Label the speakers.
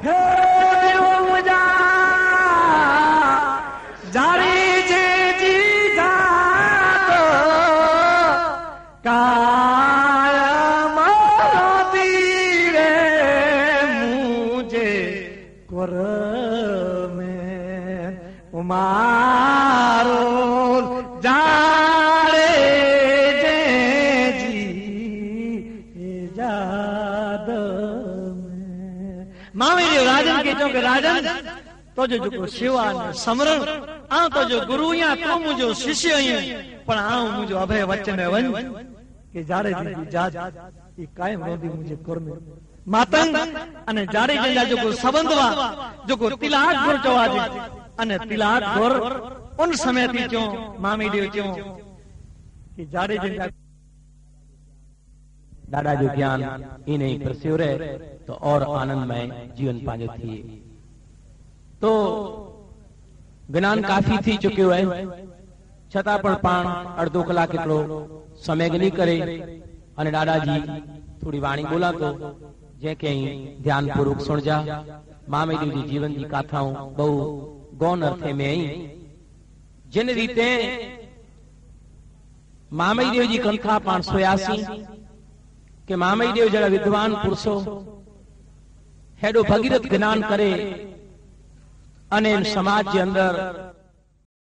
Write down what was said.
Speaker 1: હે મુજા જારી છે જીજા કાયમ હોતી રે મુજે કોર મેં ઉમારો જારે જે જી જાદ मामी राजन के चो के राजन तो जो शिवा समरण आ तो जो गुरु या तो मुझो शिष्य ही पण आ मुझो अभय वचन वन के जारे दी जात ई कायम रोदी मुझे कोरमे मातंग अने जारे जंजा जो को संबंधवा जो को तिलाक गोर चवाजी अने तिलाक गोर उन समय थी चो मामी देव चो कि जारे जंजा
Speaker 2: दादा जो ज्ञान इन्हें प्रस्योर है तो और आनंदमय जीवन पाजो थी। तो ज्ञान काफी थी चुक्यो है छता पण पाण अर्धो कलाक एकड़ो समय नहीं करे अने दादाजी थोड़ी वाणी बोला तो जे के ध्यान पूर्वक सुनजा मामी देव जी जीवन की कथाओं बहु गौण अर्थे में आई जिन रीते मामी देव जी कथा 586 के मामई देव जरा विद्वान पुरुषो हेडो भगीरथ ज्ञान करे अने समाज के अंदर